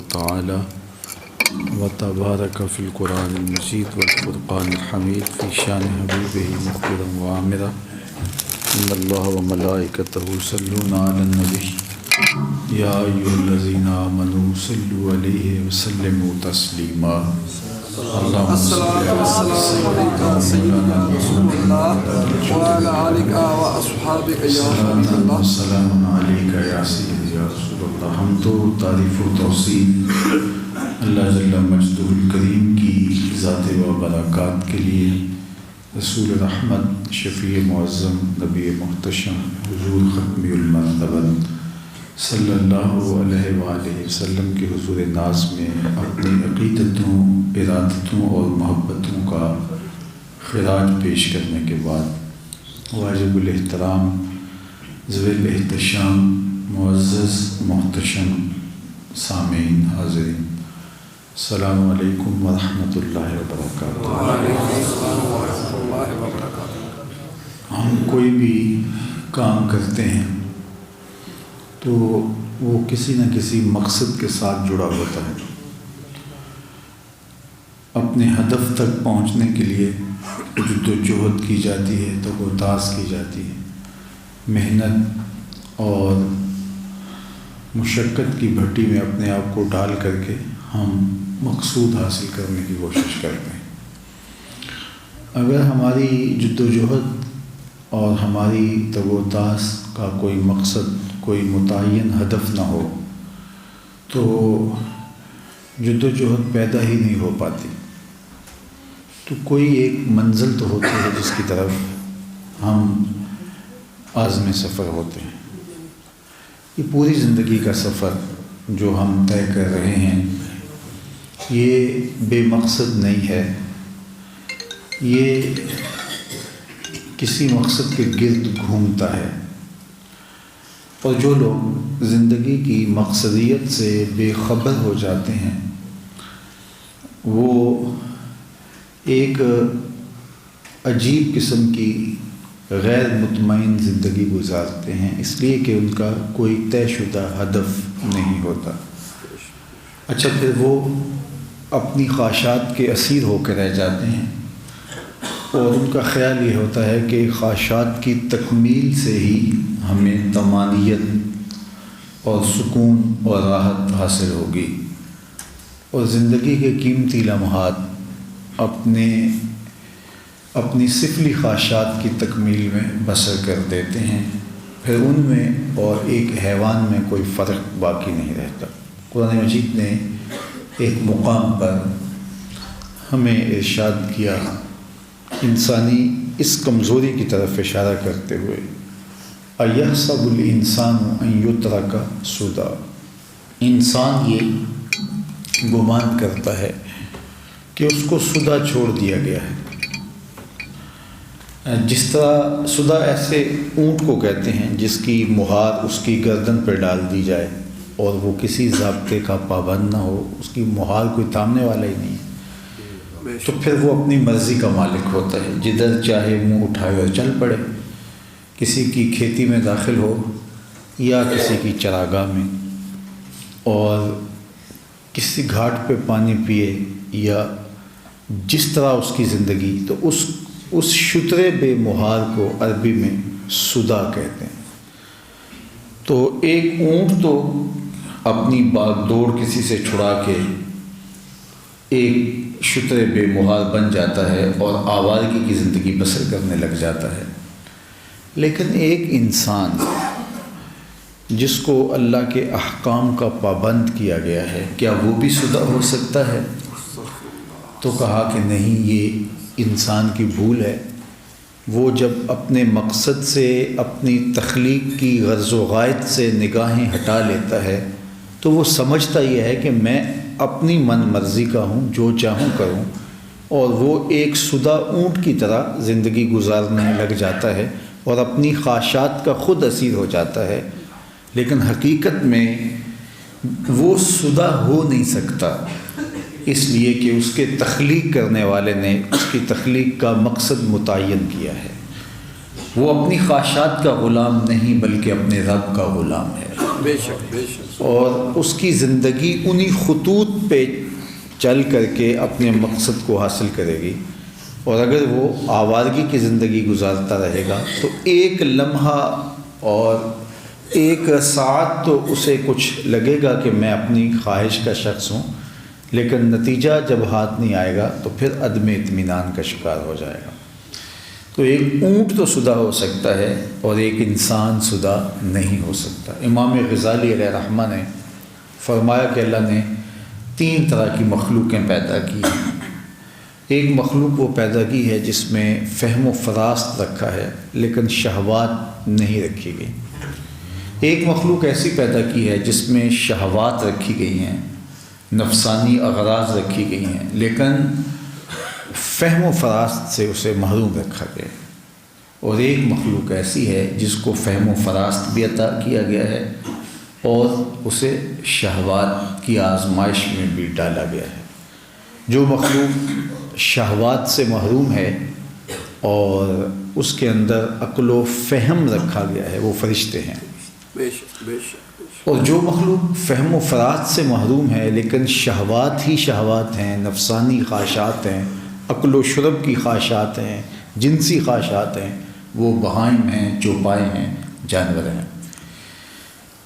تعالی وتبارک فی القرآن المجید والفرقان الحمید فی شان حبیبہ مخبرا وعامرا ان اللہ وملائکتہ یصلون علی النبی یا ایھا الذین آمنوا صلوا علیہ وسلموا تسلیما اللہم صل علی سیدنا رسول اللہ وعلی آلہ واصحابہ یا سلام علیک یا سیدی یا رسول اللہ۔ ہم تو تعریف و توصیف اللہ جل مجدہ الکریم کی ذات و برکات کے لیے، رسول رحمت شفیع معظم نبی محتشم حضور ختمی المرتبہ صلی اللہ علیہ وآلہ وسلم کے حضور ناز میں اپنی عقیدتوں، ارادتوں اور محبتوں کا خراج پیش کرنے کے بعد واجب الاحترام ذوی الاحتشام معزز محتشم سامعین حاضرین، السلام علیکم ورحمۃ اللہ وبرکاتہ۔ وعلیکم السلام ورحمۃ اللہ وبرکاتہ۔ ہم کوئی بھی کام کرتے ہیں تو وہ کسی نہ کسی مقصد کے ساتھ جڑا ہوتا ہے۔ اپنے ہدف تک پہنچنے کے لیے جد و جہد کی جاتی ہے، تگوتاز کی جاتی ہے، محنت اور مشقت کی بھٹی میں اپنے آپ کو ڈال کر کے ہم مقصود حاصل کرنے کی کوشش کرتے ہیں۔ اگر ہماری جد و جہد اور ہماری تگوتاز کا کوئی مقصد، کوئی متعین ہدف نہ ہو تو جد و جہد پیدا ہی نہیں ہو پاتی۔ تو کوئی ایک منزل تو ہوتی ہے جس کی طرف ہم عازم سفر ہوتے ہیں۔ یہ پوری زندگی کا سفر جو ہم طے کر رہے ہیں یہ بے مقصد نہیں ہے، یہ کسی مقصد کے گرد گھومتا ہے۔ اور جو لوگ زندگی کی مقصدیت سے بے خبر ہو جاتے ہیں وہ ایک عجیب قسم کی غیر مطمئن زندگی گزارتے ہیں، اس لیے کہ ان کا کوئی طے شدہ ہدف نہیں ہوتا۔ اچھا، پھر وہ اپنی خواہشات کے اسیر ہو کے رہ جاتے ہیں اور ان کا خیال یہ ہوتا ہے کہ خواہشات کی تکمیل سے ہی ہمیں طمانینت اور سکون اور راحت حاصل ہوگی، اور زندگی کے قیمتی لمحات اپنی سفلی خواہشات کی تکمیل میں بسر کر دیتے ہیں، پھر ان میں اور ایک حیوان میں کوئی فرق باقی نہیں رہتا۔ قرآن مجید نے ایک مقام پر ہمیں ارشاد کیا، انسانی اس کمزوری کی طرف اشارہ کرتے ہوئے، اَيَحْسَبُ الْإِنسَانُ أَن يُتْرَكَ سُدًى، انسان یہ گمان کرتا ہے کہ اس کو سدھا چھوڑ دیا گیا ہے۔ جس طرح سدھا ایسے اونٹ کو کہتے ہیں جس کی مہار اس کی گردن پر ڈال دی جائے اور وہ کسی ضابطے کا پابند نہ ہو، اس کی مہار کوئی تھامنے والا ہی نہیں ہے، تو پھر وہ اپنی مرضی کا مالک ہوتا ہے، جدھر چاہے منہ اٹھائے اور چل پڑے، کسی کی کھیتی میں داخل ہو یا کسی کی چراگاہ میں، اور کسی گھاٹ پہ پانی پیے یا جس طرح اس کی زندگی، تو اس شترے بے مہار کو عربی میں سدھا کہتے ہیں۔ تو ایک اونٹ تو اپنی باغ دوڑ کسی سے چھڑا کے ایک شترے بے مہار بن جاتا ہے اور آوارگی کی زندگی بسر کرنے لگ جاتا ہے، لیکن ایک انسان جس کو اللہ کے احکام کا پابند کیا گیا ہے، کیا وہ بھی سدھا ہو سکتا ہے؟ تو کہا کہ نہیں، یہ انسان کی بھول ہے۔ وہ جب اپنے مقصد سے، اپنی تخلیق کی غرض و غایت سے نگاہیں ہٹا لیتا ہے تو وہ سمجھتا یہ ہے کہ میں اپنی من مرضی کا ہوں، جو چاہوں کروں، اور وہ ایک سدھا اونٹ کی طرح زندگی گزارنے لگ جاتا ہے اور اپنی خواہشات کا خود اسیر ہو جاتا ہے، لیکن حقیقت میں وہ سدھا ہو نہیں سکتا، اس لیے کہ اس کے تخلیق کرنے والے نے اس کی تخلیق کا مقصد متعین کیا ہے۔ وہ اپنی خواہشات کا غلام نہیں بلکہ اپنے رب کا غلام ہے۔ بے شک بے شک اور اس کی زندگی انہی خطوط پہ چل کر کے اپنے مقصد کو حاصل کرے گی. اور اگر وہ آوارگی کی زندگی گزارتا رہے گا تو ایک لمحہ اور ایک ساعت تو اسے کچھ لگے گا کہ میں اپنی خواہش کا شخص ہوں، لیکن نتیجہ جب ہاتھ نہیں آئے گا تو پھر عدم اطمینان کا شکار ہو جائے گا. تو ایک اونٹ تو سدھا ہو سکتا ہے اور ایک انسان سدھا نہیں ہو سکتا. امام غزالی علیہ رحمہ نے فرمایا کہ اللہ نے 3 طرح کی مخلوقیں پیدا کی ہیں. ایک مخلوق وہ پیدا کی ہے جس میں فہم و فراست رکھا ہے لیکن شہوات نہیں رکھی گئی. ایک مخلوق ایسی پیدا کی ہے جس میں شہوات رکھی گئی ہیں، نفسانی اغراض رکھی گئی ہیں، لیکن فہم و فراست سے اسے محروم رکھا گیا. اور ایک مخلوق ایسی ہے جس کو فہم و فراست بھی عطا کیا گیا ہے اور اسے شہوات کی آزمائش میں بھی ڈالا گیا ہے. جو مخلوق شہوات سے محروم ہے اور اس کے اندر عقل و فہم رکھا گیا ہے وہ فرشتے ہیں. بے شک بے شک. اور جو مخلوق فہم و فراست سے محروم ہے لیکن شہوات ہی شہوات ہیں، نفسانی خواہشات ہیں، عقل و شرب کی خواہشات ہیں، جنسی خواہشات ہیں، وہ بہائم ہیں، چوپائے ہیں، جانور ہیں.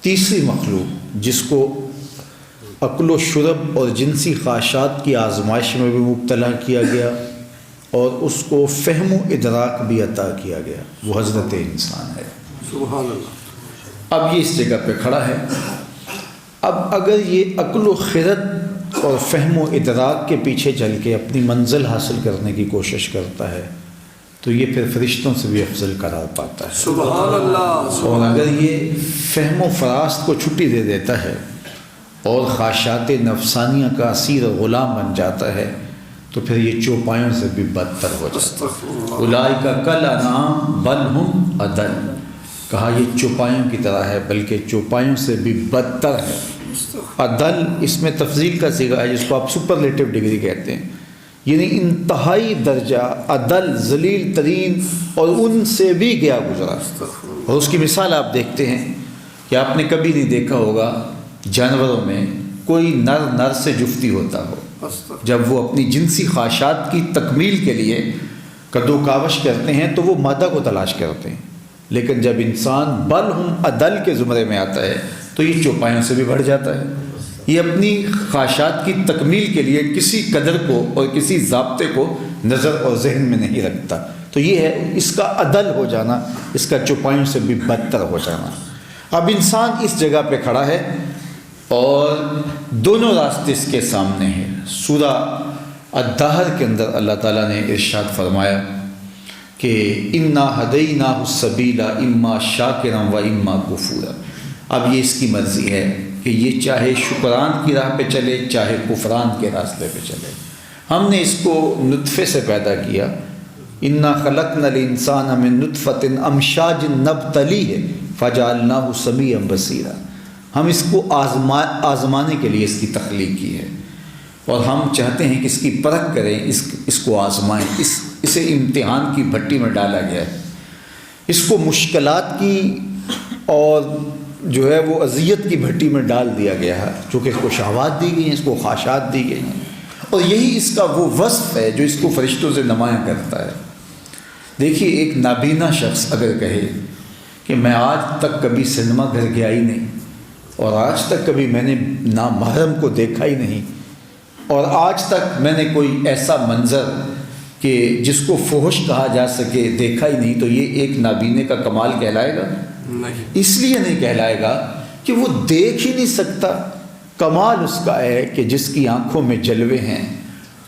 تیسری مخلوق جس کو عقل و شرب اور جنسی خواہشات کی آزمائش میں بھی مبتلا کیا گیا اور اس کو فہم و ادراک بھی عطا کیا گیا، وہ حضرت انسان ہے. سبحان اللہ. اب یہ اس جگہ پہ کھڑا ہے. اب اگر یہ عقل و خرد اور فہم و ادراک کے پیچھے چل کے اپنی منزل حاصل کرنے کی کوشش کرتا ہے تو یہ پھر فرشتوں سے بھی افضل قرار پاتا ہے. سبحان اللہ. اور اگر یہ فہم و فراست کو چھٹی دے دیتا ہے اور خواہشات نفسانیہ کا اسیر و غلام بن جاتا ہے تو پھر یہ چوپایوں سے بھی بدتر ہو جاتا ہے. اولئک کالانعام بل ہم اضل. کہا یہ چوپایوں کی طرح ہے بلکہ چوپایوں سے بھی بدتر ہے. اضل اس میں تفضیل کا صیغہ ہے جس کو آپ سپرلیٹو ڈگری کہتے ہیں، یعنی انتہائی درجہ اضل، ذلیل ترین اور ان سے بھی گیا گزرا. اور اس کی مثال آپ دیکھتے ہیں کہ آپ نے کبھی نہیں دیکھا ہوگا جانوروں میں کوئی نر سے جفتی ہوتا ہو. جب وہ اپنی جنسی خواہشات کی تکمیل کے لیے کدو کاوش کرتے ہیں تو وہ مادہ کو تلاش کرتے ہیں، لیکن جب انسان بل ہم اضل کے زمرے میں آتا ہے تو یہ چوپایوں سے بھی بڑھ جاتا ہے. یہ اپنی خواہشات کی تکمیل کے لیے کسی قدر کو اور کسی ضابطے کو نظر اور ذہن میں نہیں رکھتا. تو یہ ہے اس کا اضل ہو جانا، اس کا چوپایوں سے بھی بدتر ہو جانا. اب انسان اس جگہ پہ کھڑا ہے اور دونوں راستے اس کے سامنے ہیں. سورہ الدہر کے اندر اللہ تعالیٰ نے ارشاد فرمایا کہ انا ہدیناہ السبیل اما شاکرا و اما کفورا. اب یہ اس کی مرضی ہے کہ یہ چاہے شکران کی راہ پہ چلے چاہے کفران کے راستے پہ چلے. ہم نے اس کو نطفے سے پیدا کیا. انا خلقنا الانسان من نطفۃ امشاج نبتلیہ فجعلناہ سمیعا بصیرا. ہم اس کو آزمانے کے لیے اس کی تخلیق کی ہے اور ہم چاہتے ہیں کہ اس کی پرکھ کریں، اس کو آزمائیں. اسے امتحان کی بھٹی میں ڈالا گیا ہے. اس کو مشکلات کی اور جو ہے وہ اذیت کی بھٹی میں ڈال دیا گیا ہے، چونکہ اس کو شہوات دی گئی ہیں، اس کو خواہشات دی گئی ہیں. اور یہی اس کا وہ وصف ہے جو اس کو فرشتوں سے نمایاں کرتا ہے. دیکھیے ایک نابینا شخص اگر کہے کہ میں آج تک کبھی سنیما گھر گیا ہی نہیں اور آج تک کبھی میں نے نامحرم کو دیکھا ہی نہیں اور آج تک میں نے کوئی ایسا منظر کہ جس کو فحش کہا جا سکے دیکھا ہی نہیں، تو یہ ایک نابینے کا کمال کہلائے گا؟ نہیں. اس لیے نہیں کہلائے گا کہ وہ دیکھ ہی نہیں سکتا. کمال اس کا ہے کہ جس کی آنکھوں میں جلوے ہیں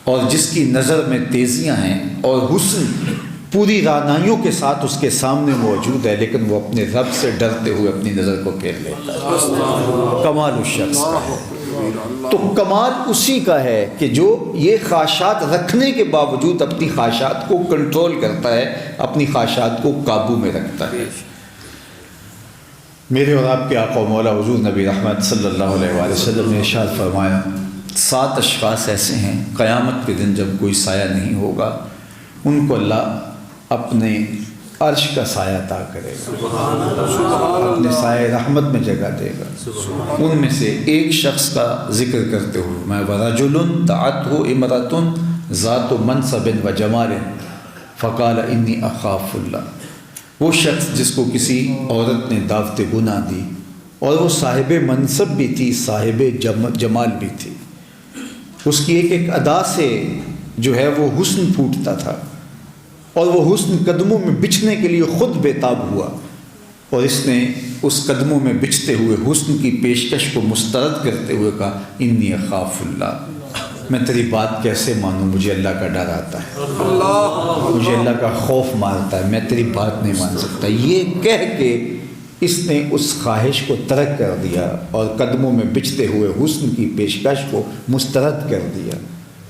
اور جس کی نظر میں تیزیاں ہیں اور حسن پوری رعنائیوں کے ساتھ اس کے سامنے موجود ہے، لیکن وہ اپنے رب سے ڈرتے ہوئے اپنی نظر کو پھیر لیتا ہے. کمال اس شخص کا ہے. تو کمال اسی کا ہے کہ جو یہ خواہشات رکھنے کے باوجود اپنی خواہشات کو کنٹرول کرتا ہے، اپنی خواہشات کو قابو میں رکھتا ہے. میرے اور آپ کے آقا و مولا حضور نبی رحمت صلی اللہ علیہ وآلہ وسلم نے ارشاد فرمایا 7 اشخاص ایسے ہیں قیامت کے دن جب کوئی سایہ نہیں ہوگا، ان کو اللہ اپنے عرش کا سایہ عطا کرے گا، اپنے سایہ رحمت میں جگہ دے گا۔ ان میں سے ایک شخص کا ذکر کرتے ہوئے میں وَرَجُلٌ دَعَتْهُ امرأة ذات منصب و جمال فقال انی اخاف اللہ، وہ شخص جس کو کسی عورت نے دعوت گناہ دی اور وہ صاحب منصب بھی تھی، صاحب جمال بھی تھی، اس کی ایک ایک ادا سے جو ہے وہ حسن پھوٹتا تھا، اور وہ حسن قدموں میں بچھنے کے لیے خود بےتاب ہوا، اور اس نے اس قدموں میں بچھتے ہوئے حسن کی پیشکش کو مسترد کرتے ہوئے کہا انی اخاف اللہ، میں تیری بات کیسے مانوں، مجھے اللہ کا ڈر آتا ہے، مجھے اللہ کا خوف مارتا ہے، میں تیری بات نہیں مان سکتا۔ یہ کہہ کے اس نے اس خواہش کو ترک کر دیا اور قدموں میں بچھتے ہوئے حسن کی پیشکش کو مسترد کر دیا۔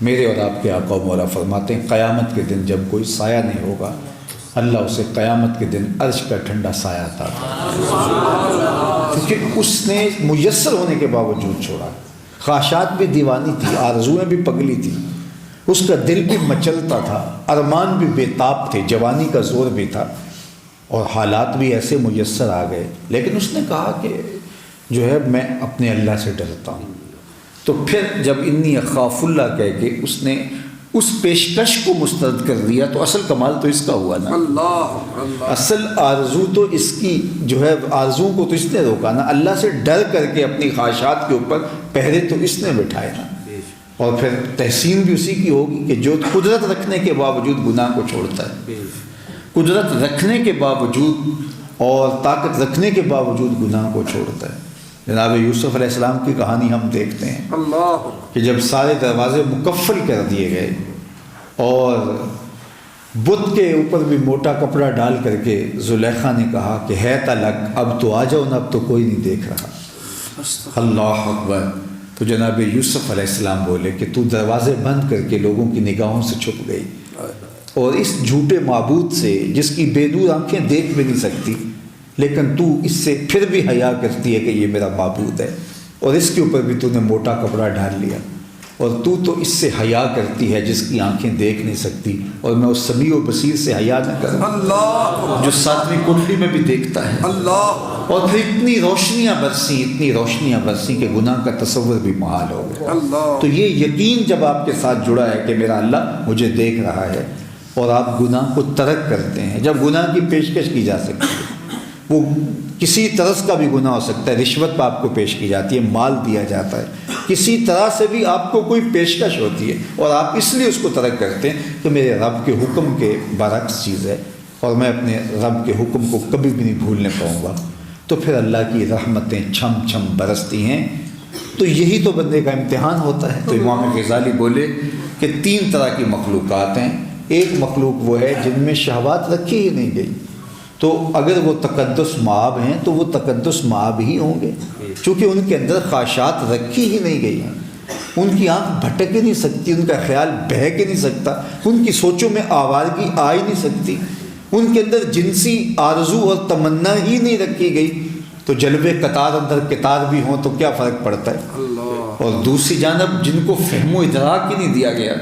میرے اور آپ کے آقا و مولا فرماتے ہیں قیامت کے دن جب کوئی سایہ نہیں ہوگا، اللہ اسے قیامت کے دن عرش کا ٹھنڈا سایہ عطا کرے، کیونکہ اس نے میسر ہونے کے باوجود چھوڑا۔ خواہشات بھی دیوانی تھی، آرزویں بھی پگلی تھی، اس کا دل بھی مچلتا تھا، ارمان بھی بے تاب تھے، جوانی کا زور بھی تھا، اور حالات بھی ایسے میسر آ گئے، لیکن اس نے کہا کہ جو ہے میں اپنے اللہ سے ڈرتا ہوں۔ تو پھر جب انی اخاف اللہ کہہ کے اس نے اس پیشکش کو مسترد کر دیا، تو اصل کمال تو اس کا ہوا نا، اصل آرزو تو اس کی جو ہے آرزو کو تو اس نے روکا نا، اللہ سے ڈر کر کے اپنی خواہشات کے اوپر پہرے تو اس نے بٹھائے نا، اور پھر تحسین بھی اسی کی ہوگی کہ جو قدرت رکھنے کے باوجود گناہ کو چھوڑتا ہے، قدرت رکھنے کے باوجود اور طاقت رکھنے کے باوجود گناہ کو چھوڑتا ہے۔ جناب یوسف علیہ السلام کی کہانی ہم دیکھتے ہیں کہ جب سارے دروازے مکفل کر دیے گئے اور بت کے اوپر بھی موٹا کپڑا ڈال کر کے زلیخا نے کہا کہ ہے تلک، اب تو آ جاؤ نا، اب تو کوئی نہیں دیکھ رہا، اللہ اکبر، تو جناب یوسف علیہ السلام بولے کہ تو دروازے بند کر کے لوگوں کی نگاہوں سے چھپ گئی، اور اس جھوٹے معبود سے جس کی بے نور آنکھیں دیکھ بھی نہیں سکتی، لیکن تو اس سے پھر بھی حیا کرتی ہے کہ یہ میرا معبود ہے، اور اس کے اوپر بھی تو نے موٹا کپڑا ڈال لیا، اور تو اس سے حیا کرتی ہے جس کی آنکھیں دیکھ نہیں سکتی، اور میں اس سمیع و بصیر سے حیا نہ کروں جو ساتویں کنڈلی میں بھی دیکھتا ہے۔ اور پھر اتنی روشنیاں برسی کہ گناہ کا تصور بھی محال ہو گیا۔ تو یہ یقین جب آپ کے ساتھ جڑا ہے کہ میرا اللہ مجھے دیکھ رہا ہے، اور آپ گناہ کو ترک کرتے ہیں، جب گناہ کی پیشکش کی جا سکتی ہے، وہ کسی طرز کا بھی گناہ ہو سکتا ہے، رشوت پہ آپ کو پیش کی جاتی ہے، مال دیا جاتا ہے، کسی طرح سے بھی آپ کو کوئی پیشکش ہوتی ہے، اور آپ اس لیے اس کو ترک کرتے ہیں کہ میرے رب کے حکم کے برعکس چیز ہے، اور میں اپنے رب کے حکم کو کبھی بھی نہیں بھولنے پاؤں گا، تو پھر اللہ کی رحمتیں چھم چھم برستی ہیں۔ تو یہی تو بندے کا امتحان ہوتا ہے۔ تو امام غزالی بولے کہ 3 طرح کی مخلوقات ہیں، ایک مخلوق وہ ہے جن میں شہوات رکھی ہی نہیں گئی، تو اگر وہ تقدس مآب ہیں تو وہ تقدس مآب ہی ہوں گے، چونکہ ان کے اندر خواہشات رکھی ہی نہیں گئی ہیں، ان کی آنکھ بھٹک ہی نہیں سکتی، ان کا خیال بہک ہی نہیں سکتا، ان کی سوچوں میں آوارگی آ ہی نہیں سکتی، ان کے اندر جنسی آرزو اور تمنا ہی نہیں رکھی گئی، تو جلوے قطار اندر قطار بھی ہوں تو کیا فرق پڑتا ہے۔ اور دوسری جانب جن کو فہم و ادراک ہی نہیں دیا گیا،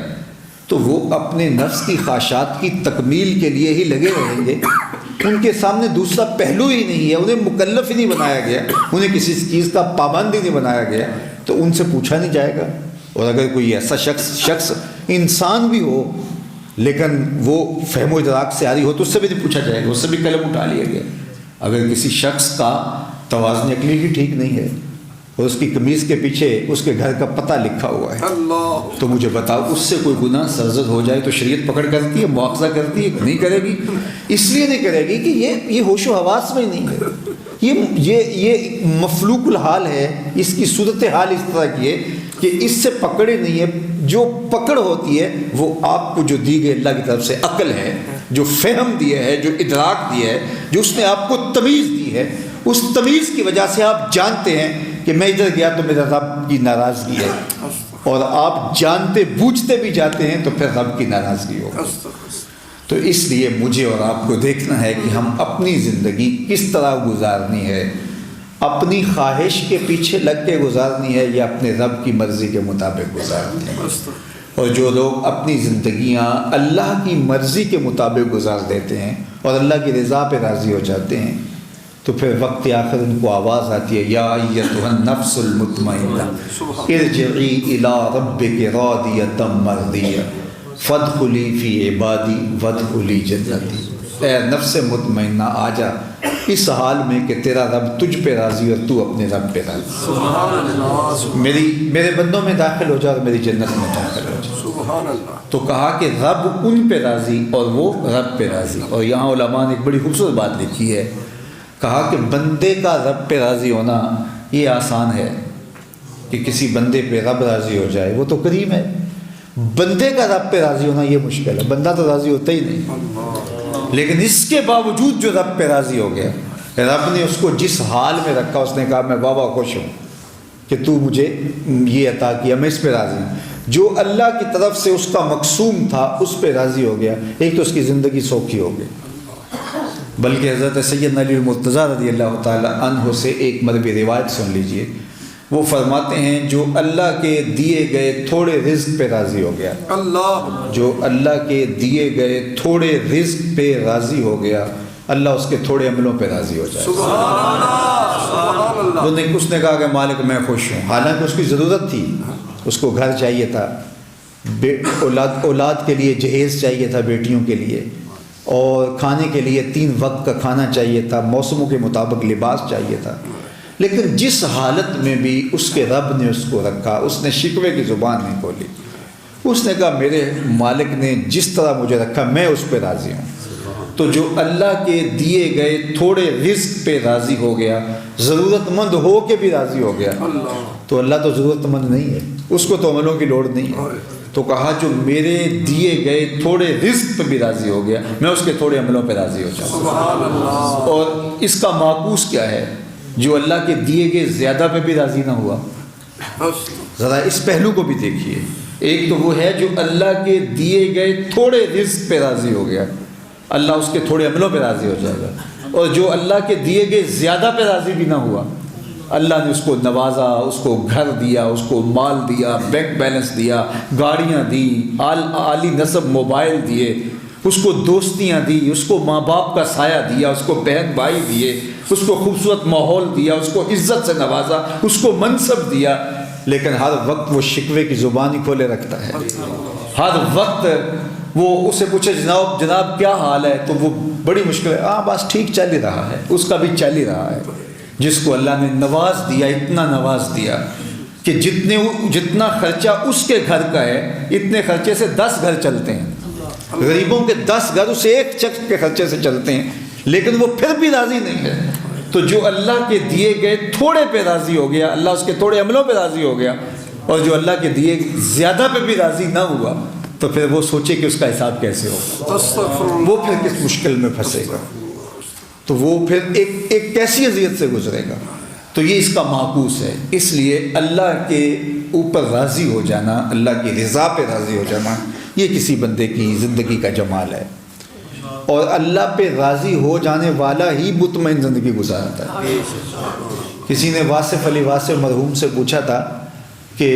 تو وہ اپنے نفس کی خواہشات کی تکمیل کے لیے ہی لگے رہیں گے، ان کے سامنے دوسرا پہلو ہی نہیں ہے، انہیں مکلف ہی نہیں بنایا گیا، انہیں کسی چیز کا پابند ہی نہیں بنایا گیا، تو ان سے پوچھا نہیں جائے گا۔ اور اگر کوئی ایسا شخص انسان بھی ہو لیکن وہ فہم و ادراک سے عاری ہو تو اس سے بھی نہیں پوچھا جائے گا، اس سے بھی قلم اٹھا لیا گیا۔ اگر کسی شخص کا توازن عقلی ہی ٹھیک نہیں ہے اور اس کی قمیض کے پیچھے اس کے گھر کا پتہ لکھا ہوا ہے، تو مجھے بتاؤ اس سے کوئی گناہ سرزد ہو جائے تو شریعت پکڑ کرتی ہے، مواخذہ کرتی ہے؟ نہیں کرے گی، اس لیے نہیں کرے گی کہ یہ ہوش و حواس میں نہیں ہے، یہ مفلوق الحال ہے، اس کی صورت حال اس طرح کی ہے کہ اس سے پکڑے نہیں ہے۔ جو پکڑ ہوتی ہے وہ آپ کو جو دی گئی اللہ کی طرف سے عقل ہے، جو فہم دیا ہے، جو ادراک دیا ہے، جو اس نے آپ کو تمیز دی ہے، اس تمیز کی وجہ سے آپ جانتے ہیں کہ میں ادھر گیا تو میرا رب کی ناراضگی ہے، اور آپ جانتے بوجھتے بھی جاتے ہیں تو پھر رب کی ناراضگی ہوگی۔ تو اس لیے مجھے اور آپ کو دیکھنا ہے کہ ہم اپنی زندگی کس طرح گزارنی ہے، اپنی خواہش کے پیچھے لگ کے گزارنی ہے یا اپنے رب کی مرضی کے مطابق گزارنی ہے۔ اور جو لوگ اپنی زندگیاں اللہ کی مرضی کے مطابق گزار دیتے ہیں اور اللہ کی رضا پہ راضی ہو جاتے ہیں تو پھر وقت آخر ان کو آواز آتی ہے یا ایتھا النفس المطمئنہ ارجعی الی ربک راضیۃ مرضیہ فادخلی فی عبادی وادخلی جنتی۔ اے نفس مطمئنہ آ جا اس حال میں کہ تیرا رب تجھ پہ راضی اور تو اپنے رب پہ راضی، سبحان اللہ، میرے بندوں میں داخل ہو جا اور میری جنت میں داخل ہو جا۔ سبحان اللہ، تو کہا کہ رب ان پہ راضی اور وہ رب پہ راضی۔ اور یہاں علماء نے ایک بڑی خوبصورت بات لکھی ہے، کہا کہ بندے کا رب پہ راضی ہونا یہ آسان ہے کہ کسی بندے پہ رب راضی ہو جائے، وہ تو کریم ہے۔ بندے کا رب پہ راضی ہونا یہ مشکل ہے، بندہ تو راضی ہوتا ہی نہیں، لیکن اس کے باوجود جو رب پہ راضی ہو گیا، رب نے اس کو جس حال میں رکھا، اس نے کہا میں بابا خوش ہوں کہ تو مجھے یہ عطا کیا، میں اس پہ راضی ہوں۔ جو اللہ کی طرف سے اس کا مقسوم تھا اس پہ راضی ہو گیا، ایک تو اس کی زندگی سوکھی ہو گئی۔ بلکہ حضرت سیدنا علی المرتضیٰ رضی اللہ تعالی عنہ سے ایک مروی روایت سن لیجئے، وہ فرماتے ہیں جو اللہ کے دیے گئے تھوڑے رزق پہ راضی ہو گیا، اللہ، جو اللہ کے دیے گئے تھوڑے رزق پہ راضی ہو گیا، اللہ اس کے تھوڑے عملوں پہ راضی ہو جائے۔ سبحان اللہ، سبحان اللہ، اس نے کہا کہ مالک میں خوش ہوں، حالانکہ اس کی ضرورت تھی، اس کو گھر چاہیے تھا، اولاد کے لیے جہیز چاہیے تھا، بیٹیوں کے لیے، اور کھانے کے لیے 3 وقت کا کھانا چاہیے تھا، موسموں کے مطابق لباس چاہیے تھا، لیکن جس حالت میں بھی اس کے رب نے اس کو رکھا، اس نے شکوے کی زبان نہیں کھولی، اس نے کہا میرے مالک نے جس طرح مجھے رکھا میں اس پہ راضی ہوں۔ تو جو اللہ کے دیے گئے تھوڑے رزق پہ راضی ہو گیا، ضرورت مند ہو کے بھی راضی ہو گیا، تو اللہ تو ضرورت مند نہیں ہے، اس کو تو عملوں کی لوڑ نہیں ہے۔ تو کہا جو میرے دیے گئے تھوڑے رزق پہ بھی راضی ہو گیا، میں اس کے تھوڑے عملوں پہ راضی ہو جاؤں۔ سبحان اللہ، اور اس کا معکوس کیا ہے؟ جو اللہ کے دیے گئے زیادہ پہ بھی راضی نہ ہوا، ذرا اس پہلو کو بھی دیکھیے۔ ایک تو وہ ہے جو اللہ کے دیے گئے تھوڑے رزق پہ راضی ہو گیا، اللہ اس کے تھوڑے عملوں پہ راضی ہو جائے گا، اور جو اللہ کے دیے گئے زیادہ پہ راضی بھی نہ ہوا، اللہ نے اس کو نوازا، اس کو گھر دیا، اس کو مال دیا، بینک بیلنس دیا، گاڑیاں دی، عالی نصب موبائل دیے، اس کو دوستیاں دی، اس کو ماں باپ کا سایہ دیا، اس کو بہن بھائی دیے، اس کو خوبصورت ماحول دیا، اس کو عزت سے نوازا، اس کو منصب دیا، لیکن ہر وقت وہ شکوے کی زبان ہی کھولے رکھتا ہے۔ ہر وقت وہ اسے پوچھے جناب کیا حال ہے، تو وہ بڑی مشکل ہے، ہاں بس ٹھیک چل ہی رہا ہے، اس کا بھی چل ہی رہا ہے۔ جس کو اللہ نے نواز دیا، اتنا نواز دیا کہ جتنا خرچہ اس کے گھر کا ہے، اتنے خرچے سے 10 گھر چلتے ہیں، غریبوں کے 10 گھر اس ایک شخص کے خرچے سے چلتے ہیں، لیکن وہ پھر بھی راضی نہیں ہے۔ تو جو اللہ کے دیے گئے تھوڑے پہ راضی ہو گیا، اللہ اس کے تھوڑے عملوں پہ راضی ہو گیا، اور جو اللہ کے دیے زیادہ پہ بھی راضی نہ ہوا، تو پھر وہ سوچے کہ اس کا حساب کیسے ہوگا، وہ پھر کس مشکل میں پھنسے گا، تو وہ پھر ایک کیسی اذیت سے گزرے گا۔ تو یہ اس کا معکوس ہے۔ اس لیے اللہ کے اوپر راضی ہو جانا، اللہ کی رضا پہ راضی ہو جانا، یہ کسی بندے کی زندگی کا جمال ہے، اور اللہ پہ راضی ہو جانے والا ہی مطمئن زندگی گزارتا ہے۔ کسی نے واصف علی واصف مرحوم سے پوچھا تھا کہ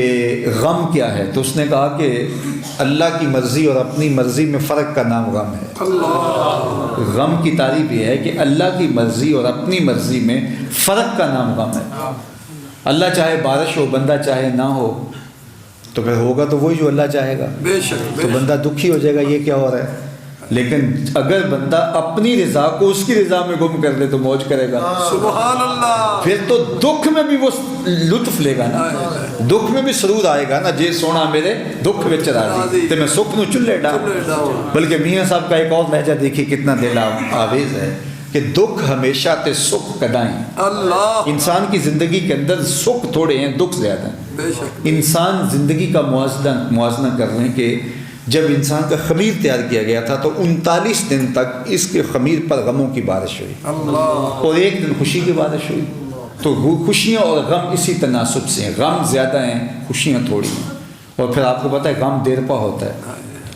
غم کیا ہے، تو اس نے کہا کہ اللہ کی مرضی اور اپنی مرضی میں فرق کا نام غم ہے۔ غم کی تعریف یہ ہے کہ اللہ کی مرضی اور اپنی مرضی میں فرق کا نام غم ہے۔ اللہ چاہے بارش ہو، بندہ چاہے نہ ہو، تو پھر ہوگا تو وہی جو اللہ چاہے گا، بے شک، تو بندہ دکھی ہو جائے گا یہ کیا ہو رہا ہے۔ لیکن اگر بندہ اپنی رضا کو اس کی رضا میں گم کر دے تو موج کرے گا، سبحان اللہ، پھر تو دکھ میں بھی وہ لطف لے گا نا، دکھ میں بھی سرور آئے گا نا، جے سونا میرے دکھ وچ راضی تے میں سکھ نو چلے ڈا۔ بلکہ میاں صاحب کا ایک اور لہجہ دیکھیے کتنا دل آویز ہے کہ دکھ ہمیشہ تے سکھ کدائیں۔ اللہ، انسان کی زندگی کے اندر سکھ تھوڑے ہیں، دکھ زیادہ ہیں۔ بے شک، انسان زندگی کا موازنہ کر رہے ہیں کہ جب انسان کا خمیر تیار کیا گیا تھا تو 39 دن تک اس کے خمیر پر غموں کی بارش ہوئی، اللہ، اور 1 دن خوشی کی بارش ہوئی۔ تو خوشیاں اور غم اسی تناسب سے ہیں، غم زیادہ ہیں، خوشیاں تھوڑی ہیں۔ اور پھر آپ کو پتہ ہے غم دیر پا ہوتا ہے،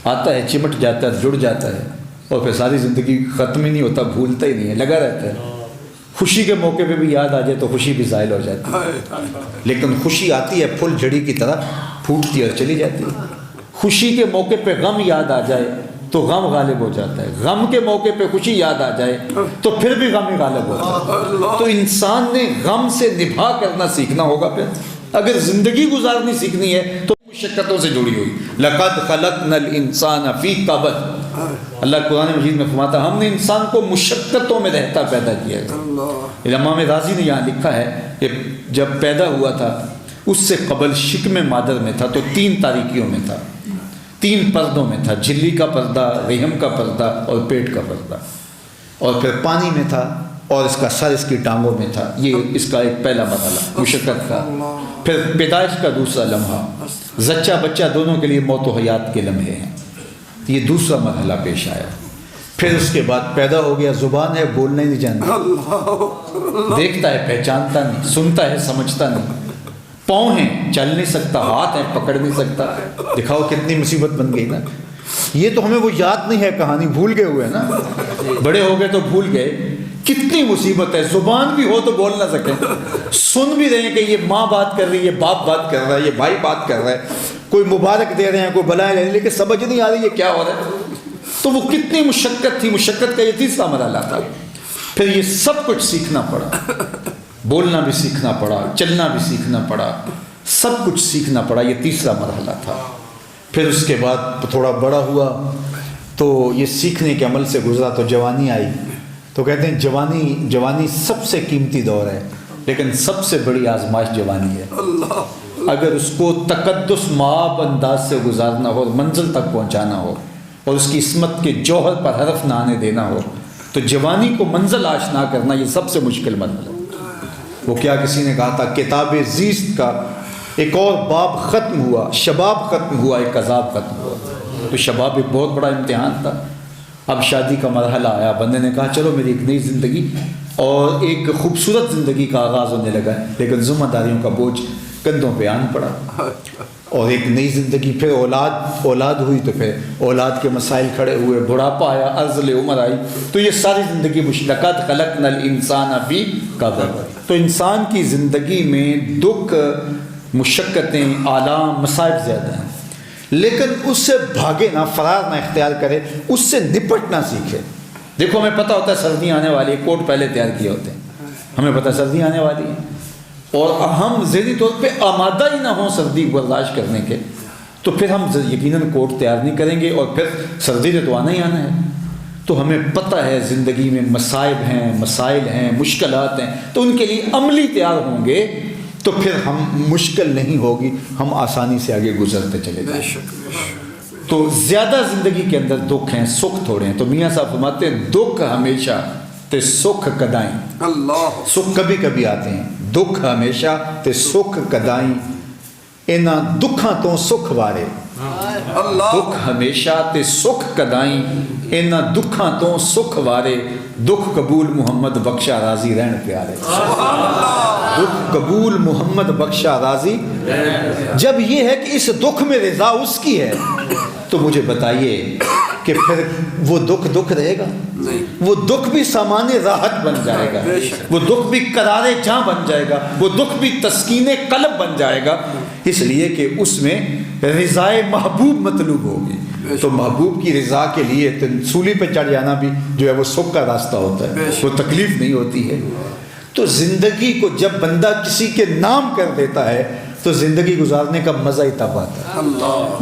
آتا ہے، چمٹ جاتا ہے، جڑ جاتا ہے، اور پھر ساری زندگی ختم ہی نہیں ہوتا، بھولتا ہی نہیں ہے، لگا رہتا ہے۔ خوشی کے موقع پہ بھی یاد آ جائے تو خوشی بھی زائل ہو جاتی ہے، لیکن خوشی آتی ہے پھول جھڑی کی طرح، پھوٹتی اور چلی جاتی ہے۔ خوشی کے موقع پہ غم یاد آ جائے تو غم غالب ہو جاتا ہے، غم کے موقع پہ خوشی یاد آ جائے تو پھر بھی غم ہی غالب ہوتا ہے۔ تو انسان نے غم سے نبھا کرنا سیکھنا ہوگا۔ پھر اگر زندگی گزارنی سیکھنی ہے تو مشقتوں سے جڑی ہوئی، لَقَدْ خَلَقْنَا الْإِنسَانَ فِي كَبَدٍ، اللہ قرآن مجید میں فرماتا ہے ہم نے انسان کو مشقتوں میں رہتا پیدا کیا ہے۔ امام راضی نے یہاں لکھا ہے کہ جب پیدا ہوا تھا اس سے قبل شکم مادر میں تھا تو 3 تاریکیوں میں تھا، 3 پردوں میں تھا، جھلی کا پردہ، رحم کا پردہ اور پیٹ کا پردہ، اور پھر پانی میں تھا اور اس کا سر اس کی ٹانگوں میں تھا۔ یہ اس کا ایک پہلا مرحلہ مشقت کا۔ پھر پیدائش کا دوسرا لمحہ، زچہ بچہ دونوں کے لیے موت و حیات کے لمحے ہیں، یہ دوسرا مرحلہ پیش آیا۔ پھر اس کے بعد پیدا ہو گیا، زبان ہے بولنا ہی نہیں جانتا، دیکھتا ہے پہچانتا نہیں، سنتا ہے سمجھتا نہیں، پاؤں ہیں چل نہیں سکتا، ہاتھ ہیں پکڑ نہیں سکتا۔ دکھاؤ کتنی مصیبت بن گئی نا۔ یہ تو ہمیں وہ یاد نہیں ہے، کہانی بھول گئے ہوئے نا، بڑے ہو گئے تو بھول گئے۔ کتنی مصیبت ہے، زبان بھی ہو تو بول نہ سکیں، سن بھی رہے ہیں کہ یہ ماں بات کر رہی ہے، باپ بات کر رہا ہے، یہ بھائی بات کر رہا ہے، کوئی مبارک دے رہے ہیں، کوئی بلائیں لے رہے ہیں، لیکن سمجھ نہیں آ رہی یہ کیا ہو رہا ہے۔ تو وہ کتنی مشقت تھی، مشقت کا یہ تیسرا مرحلہ تھا۔ پھر یہ سب کچھ سیکھنا پڑا، بولنا بھی سیکھنا پڑا، چلنا بھی سیکھنا پڑا، سب کچھ سیکھنا پڑا، یہ تیسرا مرحلہ تھا۔ پھر اس کے بعد تھوڑا بڑا ہوا تو یہ سیکھنے کے عمل سے گزرا تو جوانی آئی۔ تو کہتے ہیں جوانی سب سے قیمتی دور ہے، لیکن سب سے بڑی آزمائش جوانی ہے۔ اگر اس کو تقدس مآب انداز سے گزارنا ہو، منزل تک پہنچانا ہو اور اس کی عصمت کے جوہر پر حرف نہ آنے دینا ہو تو جوانی کو منزل آشنا کرنا یہ سب سے مشکل مرحلہ ہے۔ وہ کیا کسی نے کہا تھا، کتاب زیست کا ایک اور باب ختم ہوا، شباب ختم ہوا، ایک عذاب ختم ہوا۔ تو شباب ایک بہت بڑا امتحان تھا۔ اب شادی کا مرحلہ آیا، بندے نے کہا چلو میری ایک نئی زندگی اور ایک خوبصورت زندگی کا آغاز ہونے لگا ہے، لیکن ذمہ داریوں کا بوجھ کندھوں پہ آن پڑا، اور ایک نئی زندگی۔ پھر اولاد ہوئی تو پھر اولاد کے مسائل کھڑے ہوئے، بڑھاپا آیا، ارذل عمر آئی، تو یہ ساری زندگی لَقَدْ خَلَقْنَا الْإِنسَانَ فِي كَبَدٍ۔ تو انسان کی زندگی میں دکھ، مشقتیں، آلام، مصائب زیادہ ہیں، لیکن اس سے بھاگے نہ، فرار نہ اختیار کرے، اس سے نپٹنا سیکھے۔ دیکھو ہمیں پتہ ہوتا ہے سردیاں آنے والی ہے، کوٹ پہلے تیار کیے ہوتے ہیں، ہمیں پتہ ہے سردیاں آنے والی ہیں، اور ہم ذہنی طور پہ آمادہ ہی نہ ہوں سردی برداشت کرنے کے تو پھر ہم یقیناً کوٹ تیار نہیں کریں گے، اور پھر سردی نے تو آنا ہی آنا ہے۔ تو ہمیں پتہ ہے زندگی میں مصائب ہیں، مسائل ہیں، مشکلات ہیں، تو ان کے لیے عملی تیار ہوں گے تو پھر ہم مشکل نہیں ہوگی، ہم آسانی سے آگے گزرتے چلے جائیں۔ تو زیادہ زندگی کے اندر دکھ ہیں، سکھ تھوڑے ہیں۔ تو میاں صاحب فرماتے ہیں دکھ ہمیشہ تے سکھ کدائیں۔ سکھ کبھی کبھی آتے ہیں، دکھ ہمیشہ تے سکھ کدائیں، انہاں دکھاں تو سکھ وارے۔ دکھ ہمیشہ تے سکھ کدائیں، انہاں دکھاں تو سکھ وارے، دکھ قبول محمد بخشا راضی رہن پیارے۔ دکھ قبول محمد بخشا راضی۔ جب یہ ہے کہ اس دکھ میں رضا اس کی ہے تو مجھے بتائیے کہ پھر وہ دکھ رہے گا؟ وہ دکھ بھی سامان راحت بن جائے گا، وہ دکھ بھی قرار جاں بن جائے گا، وہ دکھ بھی تسکین قلب بن جائے گا، اس لیے کہ اس میں رضائے محبوب مطلوب ہوگی۔ تو محبوب کی رضا کے لیے سولی پہ چڑھ جانا بھی جو ہے وہ سکھ کا راستہ ہوتا ہے، وہ تکلیف نہیں ہوتی ہے۔ تو زندگی کو جب بندہ کسی کے نام کر دیتا ہے تو زندگی گزارنے کا مزہ ہی تب آتا ہے۔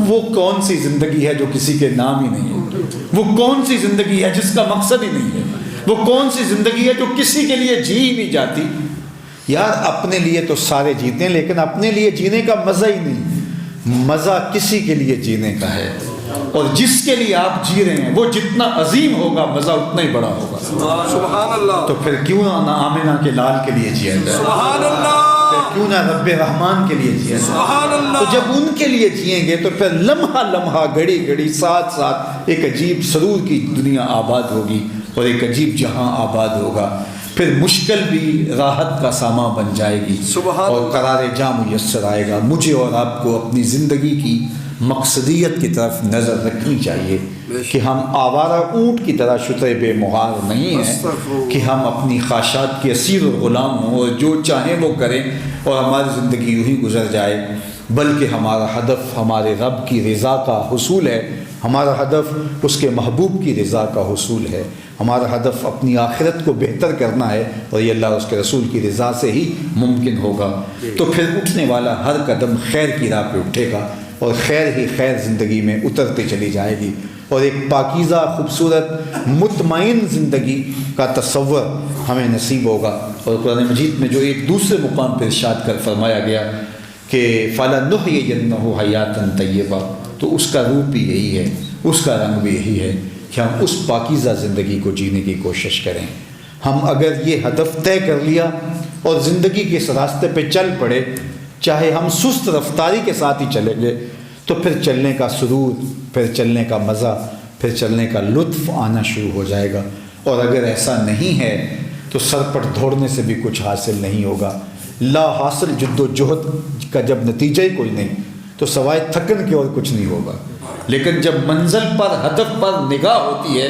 وہ کون سی زندگی ہے جو کسی کے نام ہی نہیں ہے؟ وہ کون سی زندگی ہے جس کا مقصد ہی نہیں ہے؟ وہ کون سی زندگی ہے جو کسی کے لیے جی ہی نہیں جاتی؟ یار اپنے لیے تو سارے جیتے ہیں، لیکن اپنے لیے جینے کا مزہ ہی نہیں۔ مزہ کسی کے لیے جینے کا ہے، اور جس کے لیے آپ جی رہے ہیں وہ جتنا عظیم ہوگا مزہ اتنا ہی بڑا ہوگا۔ سبحان اللہ۔ تو پھر کیوں نہ آمنہ کے لال کے لیے جیا جائے؟ سبحان اللہ۔ پھر کیوں نہ رب رحمان کے لیے جیا جائے؟ سبحان اللہ۔ تو جب ان کے لیے جئیں گے تو پھر لمحہ لمحہ، گھڑی گھڑی، ساتھ ساتھ ایک عجیب سرور کی دنیا آباد ہوگی اور ایک عجیب جہاں آباد ہوگا۔ پھر مشکل بھی راحت کا سامان بن جائے گی اور قرار جاں میسر آئے گا۔ مجھے اور آپ کو اپنی زندگی کی مقصدیت کی طرف نظر رکھنی چاہیے کہ ہم آوارہ اونٹ کی طرح شتر بے مہار نہیں ہیں کہ ہم اپنی خواہشات کے اسیر و غلام ہوں اور جو چاہیں وہ کریں اور ہماری زندگی یوں ہی گزر جائے، بلکہ ہمارا ہدف ہمارے رب کی رضا کا حصول ہے، ہمارا ہدف اس کے محبوب کی رضا کا حصول ہے، ہمارا ہدف اپنی آخرت کو بہتر کرنا ہے، اور یہ اللہ اور اس کے رسول کی رضا سے ہی ممکن ہوگا۔ تو پھر اٹھنے والا ہر قدم خیر کی راہ پہ اٹھے گا اور خیر ہی خیر زندگی میں اترتی چلی جائے گی، اور ایک پاکیزہ خوبصورت مطمئن زندگی کا تصور ہمیں نصیب ہوگا۔ اور قرآن مجید میں جو ایک دوسرے مقام پہ ارشاد کر فرمایا گیا کہ فَلَنُحْيِيَنَّهُ حَيَاتًا طَيِّبَةً، تو اس کا روپ بھی یہی ہے، اس کا رنگ بھی یہی ہے کہ ہم اس پاکیزہ زندگی کو جینے کی کوشش کریں۔ ہم اگر یہ ہدف طے کر لیا اور زندگی کے اس راستے پہ چل پڑے، چاہے ہم سست رفتاری کے ساتھ ہی چلیں گے، تو پھر چلنے کا سرور، پھر چلنے کا مزہ، پھر چلنے کا لطف آنا شروع ہو جائے گا۔ اور اگر ایسا نہیں ہے تو سرپٹ دوڑنے سے بھی کچھ حاصل نہیں ہوگا۔ لا حاصل جد و جہد کا جب نتیجہ ہی کوئی نہیں تو سوائے تھکن کے اور کچھ نہیں ہوگا۔ لیکن جب منزل پر، ہدف پر نگاہ ہوتی ہے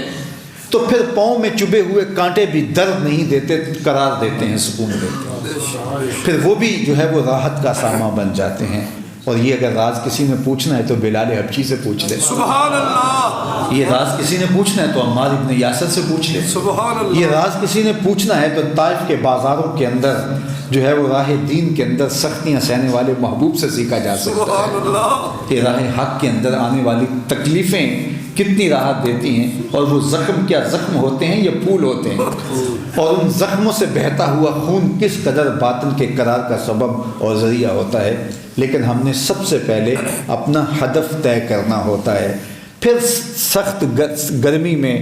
تو پھر پاؤں میں چبھے ہوئے کانٹے بھی درد نہیں دیتے، قرار دیتے ہیں، سکون دیتے ہیں، پھر وہ بھی جو ہے وہ راحت کا سامان بن جاتے ہیں۔ اور یہ اگر راز کسی نے پوچھنا ہے تو بلال حبشی سے پوچھ لے، سبحان اللہ۔ یہ راز کسی نے پوچھنا ہے تو عمار ابن یاسر سے پوچھ لے، سبحان اللہ۔ یہ راز کسی نے پوچھنا ہے تو طائف کے بازاروں کے اندر جو ہے وہ راہ دین کے اندر سختیاں سہنے والے محبوب سے سیکھا جا سکتا سبحان ہے اللہ۔ کہ راہ حق کے اندر آنے والی تکلیفیں کتنی راحت دیتی ہیں، اور وہ زخم کیا زخم ہوتے ہیں یا پھول ہوتے ہیں، اور ان زخموں سے بہتا ہوا خون کس قدر باطن کے قرار کا سبب اور ذریعہ ہوتا ہے۔ لیکن ہم نے سب سے پہلے اپنا ہدف طے کرنا ہوتا ہے۔ پھر سخت گرمی میں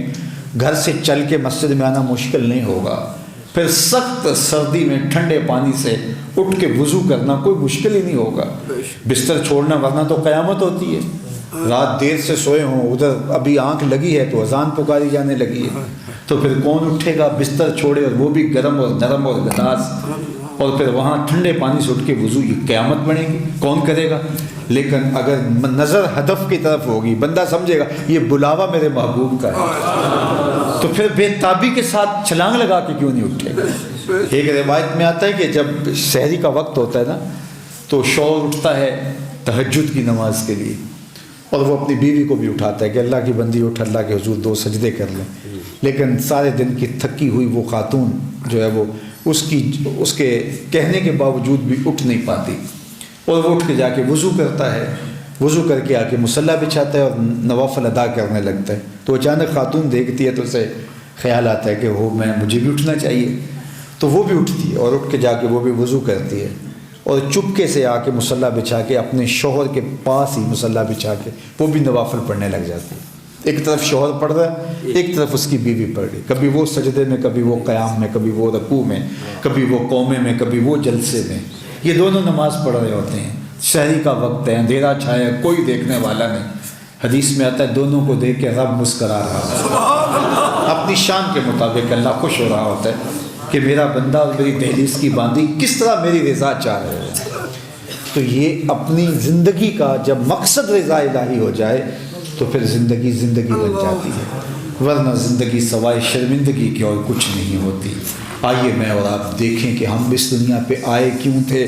گھر سے چل کے مسجد میں آنا مشکل نہیں ہوگا، پھر سخت سردی میں ٹھنڈے پانی سے اٹھ کے وضو کرنا کوئی مشکل ہی نہیں ہوگا، بستر چھوڑنا، ورنہ تو قیامت ہوتی ہے۔ رات دیر سے سوئے ہوں، ادھر ابھی آنکھ لگی ہے تو اذان پکاری جانے لگی ہے، تو پھر کون اٹھے گا بستر چھوڑے، اور وہ بھی گرم اور نرم اور گداز، اور پھر وہاں ٹھنڈے پانی سے اٹھ کے وضو، یہ قیامت بنے گی، کون کرے گا؟ لیکن اگر نظر ہدف کی طرف ہوگی، بندہ سمجھے گا یہ بلاوا میرے محبوب کا ہے، تو پھر بے تابی کے ساتھ چھلانگ لگا کے کیوں نہیں اٹھے گا؟ ایک روایت میں آتا ہے کہ جب سحری کا وقت ہوتا ہے نا تو شوہر اٹھتا ہے تہجد کی نماز کے لیے، اور وہ اپنی بیوی کو بھی اٹھاتا ہے کہ اللہ کی بندی اٹھ، اللہ کے حضور 2 سجدے کر لیں۔ لیکن سارے دن کی تھکی ہوئی وہ خاتون جو ہے وہ اس کے کہنے کے باوجود بھی اٹھ نہیں پاتی، اور وہ اٹھ کے جا کے وضو کرتا ہے، وضو کر کے آ کے مصلی بچھاتا ہے اور نوافل ادا کرنے لگتا ہے۔ تو اچانک خاتون دیکھتی ہے تو اسے خیال آتا ہے کہ مجھے بھی اٹھنا چاہیے، تو وہ بھی اٹھتی ہے اور اٹھ کے جا کے وہ بھی وضو کرتی ہے، اور چپکے سے آ کے مصلی بچھا کے اپنے شوہر کے پاس ہی مصلی بچھا کے وہ بھی نوافل پڑھنے لگ جاتی ہے۔ ایک طرف شوہر پڑھ رہا ہے، ایک طرف اس کی بیوی پڑھ رہی، کبھی وہ سجدے میں، کبھی وہ قیام میں، کبھی وہ رکوع میں، کبھی وہ قومے میں، کبھی وہ جلسے میں، یہ دونوں نماز پڑھ رہے ہوتے ہیں۔ شہری کا وقت ہے، اندھیرا چھایا، کوئی دیکھنے والا نہیں۔ حدیث میں آتا ہے دونوں کو دیکھ کے رب مسکرا رہا ہے، اپنی شان کے مطابق اللہ خوش ہو رہا ہوتا ہے کہ میرا بندہ اور میری دہلیز کی باندھی کس طرح میری رضا چاہ رہے ہیں۔ تو یہ اپنی زندگی کا جب مقصد رضا الہی ہو جائے تو پھر زندگی بن جاتی ہے، ورنہ زندگی سوائے شرمندگی کی اور کچھ نہیں ہوتی۔ آئیے میں اور آپ دیکھیں کہ ہم اس دنیا پہ آئے کیوں تھے،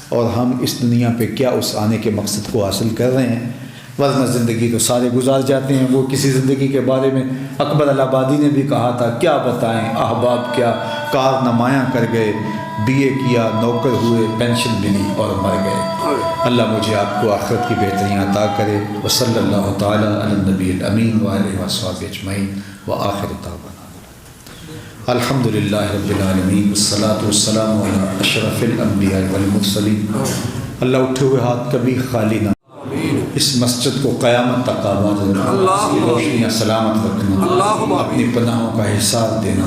اور ہم اس دنیا پہ کیا اس آنے کے مقصد کو حاصل کر رہے ہیں۔ ورنہ زندگی تو سارے گزار جاتے ہیں۔ وہ کسی زندگی کے بارے میں اکبر الہآبادی نے بھی کہا تھا، کیا بتائیں احباب کیا کار نمایاں کر گئے، BA کیا، نوکر ہوئے، پینشن ملی اور مر گئے۔ اللہ مجھے آپ کو آخرت کی بہتریاں عطا کرے۔ وصلی اللہ تعالیٰ علی النبی الامین وآلہ وصحبہ اجمعین وآخر دعوانا الحمدللہ رب العالمین والصلاة والسلام علی اشرف الانبیاء والمرسلین۔ اللہ اٹھے ہوئے ہاتھ کبھی خالی نہ، اس مسجد کو قیامت تک آباد رکھنا، اس کی روشنیاں سلامت رکھنا، اپنی پناہوں کا حصار دینا،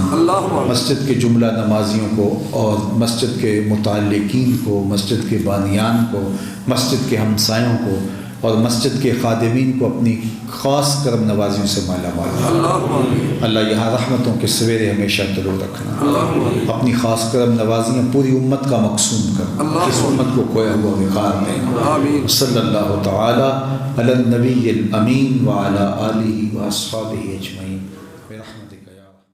مسجد کے جملہ نمازیوں کو اور مسجد کے متعلقین کو، مسجد کے بانیان کو، مسجد کے ہمسایوں کو اور مسجد کے خادمین کو اپنی خاص کرم نوازیوں سے مالا مال کر۔ اللہ یہاں رحمتوں کے سویرے ہمیشہ طلوع رکھنا، اپنی خاص کرم نوازیاں پوری امت کا مقصود کر، اس امت کو کھویا ہوا وقار دینا۔ صلی اللہ تعالی علی النبی الامین وعلی آلہ واصحابہ اجمعین۔